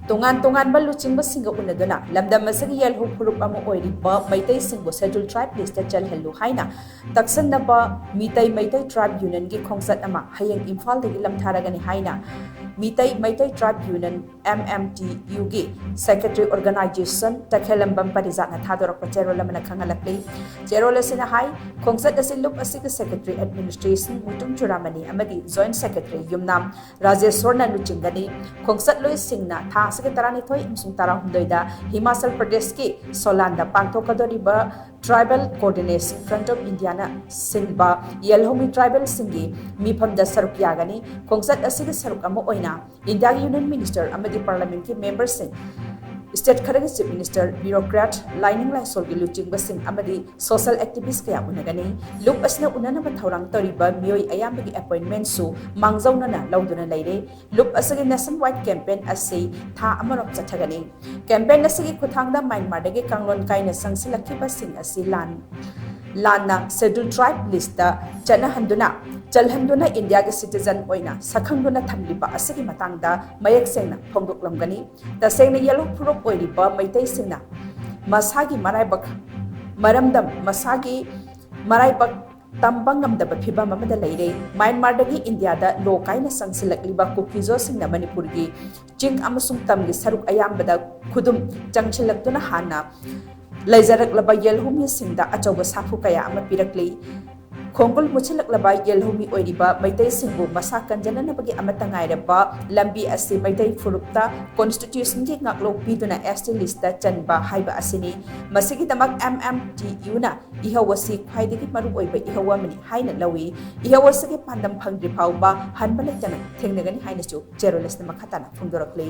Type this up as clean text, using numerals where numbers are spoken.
ꯇꯣꯉꯥꯟꯕ ꯂꯨꯆꯤꯡꯕꯁꯤꯡꯒ ꯎꯅꯗꯨꯅ ꯂꯝꯗꯝ ꯑꯁꯤꯒꯤ ꯌꯦꯜꯍꯧ ꯐꯨꯔꯨꯞ ꯑꯃ ꯑꯣꯏꯔꯤꯕ ꯃꯩꯇꯩꯁꯤꯡꯕꯨ ꯁꯦꯗ꯭ꯌꯨꯜ ꯇ꯭ꯔꯥꯏꯕ ꯂꯤꯁꯇ ꯆꯜꯍꯜꯂꯨ ꯍꯥꯏꯅ ꯇꯛꯁꯟꯅꯕ ꯃꯩꯇꯩ ꯇ꯭ꯔꯥꯏꯕ ꯌꯨꯅꯤꯌꯟꯒꯤ ꯈꯣꯡꯆꯠ ꯑꯃ ꯍꯌꯦꯡ ꯏꯝꯐꯥꯜꯗꯒꯤ ꯂꯝꯊꯥꯔꯒꯅꯤ ꯍꯥꯏꯅ ꯃꯩꯇꯩ ꯇ꯭ꯔꯥꯏꯕ ꯌꯨꯅꯤꯌꯟ MMTU ꯒꯤ ꯁꯦꯀ꯭ꯔꯦꯇꯔꯤ ꯑꯣꯔꯒꯅꯥꯏꯖꯦꯁꯟ ꯇꯈꯦꯜꯂꯝꯕꯝ ꯄꯥꯔꯤꯖꯥꯠꯅ ꯊꯥꯗꯣꯔꯛꯄ ꯆꯦꯔꯣꯜ ꯑꯃꯅ ꯈꯪꯍꯜꯂꯛꯂꯤ꯫ ꯆꯦꯔꯣꯜ ꯑꯁꯤꯅ ꯍꯥꯏ ꯈꯣꯡꯆꯠ ꯑꯁꯤ ꯂꯨꯞ ꯑꯁꯤꯒꯤ ꯁꯦꯀ꯭ꯔꯦꯇꯔꯤ ꯑꯦꯗꯃꯤꯅꯤꯁꯇ꯭ꯔꯦꯁꯟ ꯃꯨꯇꯨꯝ ꯆꯨꯔꯥꯃꯅꯤ ꯑꯃꯗꯤ ꯖꯣꯏꯟꯠ ꯁꯦꯀ꯭ꯔꯦꯇꯔꯤ ꯌꯨꯝꯅꯥꯝ ꯔꯥꯖꯦꯁ꯭ꯋꯔꯅ ꯂꯨꯆꯤꯡꯒꯅꯤ꯫ ꯈꯣꯡꯆꯠꯂꯣꯏꯁꯤꯡꯅ ꯊꯥ ꯑꯁꯤꯒꯤ 12 ꯑꯃꯁꯨꯡ 16ꯗ ꯍꯤꯃꯥꯆꯜ ꯄ꯭ꯔꯗꯦꯁꯀꯤ ꯁꯣꯂꯥꯟꯗ ꯄꯥꯡꯊꯣꯛꯀꯗꯧꯔꯤꯕ ꯇ꯭ꯔꯥꯏꯕꯦꯜ ꯀꯣꯑꯣꯔꯗꯤꯅꯦꯁꯟ ꯐ꯭ꯔꯟꯠ ꯑꯣꯐ ꯏꯟꯗꯤꯌꯥꯅ ꯁꯤꯟꯕ ꯌꯦꯜꯍꯧꯃꯤ ꯇ꯭ꯔꯥꯏꯕꯦꯜꯁꯤꯡꯒꯤ ꯃꯤꯐꯝꯗ ꯁꯔꯨꯛ ꯌꯥꯒꯅꯤ꯫ ꯈꯣꯡꯆꯠ ꯑꯁꯤꯒꯤ ꯁꯔꯨꯛ ꯑꯃ ꯑꯣꯏꯅ ꯏꯟꯗꯤꯌꯥꯒꯤ ꯌꯨꯅꯤꯌꯟ ꯃꯤꯅꯤꯁꯇꯔ ꯑꯃꯗꯤ ꯄꯥꯔꯂꯤꯌꯥꯃꯦꯟꯠꯀꯤ ꯃꯦꯝꯕꯔꯁꯤꯡ, ꯁ꯭ꯇꯦꯠ ꯈꯔꯒꯤ ꯆꯤꯐ ꯃꯤꯅꯤꯁꯇꯔ, ꯕ꯭ꯌꯨꯔꯣꯀ꯭ꯔꯦꯠ, ꯂꯥꯏꯅꯤꯡ ꯂꯥꯏꯁꯣꯜꯒꯤ ꯂꯨꯆꯤꯡꯕꯁꯤꯡ ꯑꯃꯗꯤ ꯁꯣꯁꯤꯌꯦꯜ ꯑꯦꯛꯇꯤꯚꯤꯁꯠ ꯀꯌꯥ ꯎꯅꯒꯅꯤ꯫ ꯂꯨꯞ ꯑꯁꯤꯅ ꯎꯅꯅꯕ ꯊꯧꯔꯥꯡ ꯇꯧꯔꯤꯕ ꯃꯤꯑꯣꯏ ꯑꯌꯥꯝꯕꯒꯤ ꯑꯦꯄꯣꯏꯟꯠꯃꯦꯟꯠꯁꯨ ꯃꯥꯡꯖꯧꯅꯅ ꯂꯧꯗꯨꯅ ꯂꯩꯔꯦ꯫ ꯂꯨꯞ ꯑꯁꯤꯒꯤ ꯅꯦꯁꯟ ꯋꯥꯏꯗ ꯀꯦꯝꯄꯦꯟ ꯑꯁꯤ ꯊꯥ ꯑꯃꯔꯣꯝ ꯆꯠꯊꯒꯅꯤ꯫ ꯀꯦꯝꯄꯦꯟ ꯑꯁꯤꯒꯤ ꯈꯨꯠꯊꯥꯡꯗ ꯃ꯭ꯌꯥꯟꯃꯥꯔꯗꯒꯤ ꯀꯥꯡꯂꯣꯟ ꯀꯥꯏꯅ ꯆꯪꯁꯤꯜꯂꯛꯈꯤꯕꯁꯤꯡ ꯑꯁꯤ ꯂꯥꯟꯅ ꯁꯦꯗ꯭ꯌꯨꯜ ꯇ꯭ꯔꯥꯏꯕ ꯂꯤꯁꯇ ꯆꯜꯍꯟꯗꯨꯅ ꯏꯟꯗꯤꯌꯥꯒꯤ ꯁꯤꯇꯤꯖꯟ ꯑꯣꯏꯅ ꯁꯛꯈꯪꯗꯨꯅ ꯊꯝꯂꯤꯕ ꯑꯁꯤꯒꯤ ꯃꯇꯥꯡꯗ ꯃꯌꯦꯛ ꯁꯦꯡꯅ ꯐꯣꯡꯗꯣꯛꯂꯝꯒꯅꯤ꯫ ꯇꯁꯦꯡꯅ ꯌꯦꯜꯍꯧ ꯐꯨꯔꯨꯞ ꯑꯣꯏꯔꯤꯕ ꯃꯩꯇꯩꯁꯤꯡꯅ ꯃꯁꯥꯒꯤ ꯃꯔꯥꯏꯕꯛ ꯇꯝꯕ ꯉꯝꯗꯕ ꯐꯤꯚꯝ ꯑꯃꯗ ꯂꯩꯔꯦ꯫ ꯃ꯭ꯌꯥꯟꯃꯥꯔꯗꯒꯤ ꯏꯟꯗꯤꯌꯥꯗ ꯂꯣ ꯀꯥꯏꯅ ꯆꯪꯁꯤꯜꯂꯛꯂꯤꯕ ꯀꯨꯀꯤꯖꯣꯁꯤꯡꯅ ꯃꯅꯤꯄꯨꯔꯒꯤ ꯆꯤꯡ ꯑꯃꯁꯨꯡ ꯇꯝꯒꯤ ꯁꯔꯨꯛ ꯑꯌꯥꯝꯕꯗ ꯈꯨꯗꯨꯝ ꯆꯪꯁꯤꯜꯂꯛꯇꯨꯅ ꯍꯥꯟꯅ ꯂꯩꯖꯔꯛꯂꯕ ꯌꯦꯜꯍꯧꯃꯤꯁꯤꯡꯗ ꯑꯆꯧꯕ ꯁꯥꯐꯨ ꯀꯌꯥ ꯑꯃ ꯄꯤꯔꯛꯂꯤ꯫ ꯈꯣꯡꯒꯨꯜ ꯃꯨꯠꯁꯤꯜꯂꯛꯂꯕ ꯌꯦꯜꯍꯧꯃꯤ ꯑꯣꯏꯔꯤꯕ ꯃꯩꯇꯩꯁꯤꯡꯕꯨ ꯃꯁꯥ ꯀꯟꯖꯅꯅꯕꯒꯤ ꯑꯃꯠꯇ ꯉꯥꯏꯔꯕ ꯂꯝꯕꯤ ꯑꯁꯤ ꯃꯩꯇꯩ ꯐꯨꯔꯨꯞꯇ ꯀꯣꯟꯁꯇꯤꯇ꯭ꯌꯨꯁꯟꯒꯤ ꯉꯥꯛꯂꯧ ꯄꯤꯗꯨꯅ ST ꯂꯤꯁꯇ ꯆꯟꯕ ꯍꯥꯏꯕ ꯑꯁꯤꯅꯤ꯫ ꯃꯁꯤꯒꯤꯗꯃꯛ MMTUꯅ ꯏꯍꯧ ꯑꯁꯤ ꯈ꯭ꯋꯥꯏꯗꯒꯤ ꯃꯔꯨꯑꯣꯏꯕ ꯏꯍꯧ ꯑꯃꯅꯤ ꯍꯥꯏꯅ ꯂꯧꯏ꯫ ꯏꯍꯧ ꯑꯁꯤꯒꯤ ꯄꯥꯟꯗꯝ ꯐꯪꯗ꯭ꯔꯤ ꯐꯥꯎꯕ ꯍꯟꯕ ꯂꯩꯇꯅ ꯊꯦꯡꯅꯒꯅꯤ ꯍꯥꯏꯅꯁꯨ ꯆꯦꯔꯣꯜ ꯑꯁꯤꯅ ꯃꯈꯥ ꯇꯥꯅ ꯐꯣꯡꯗꯣꯔꯛꯂꯤ꯫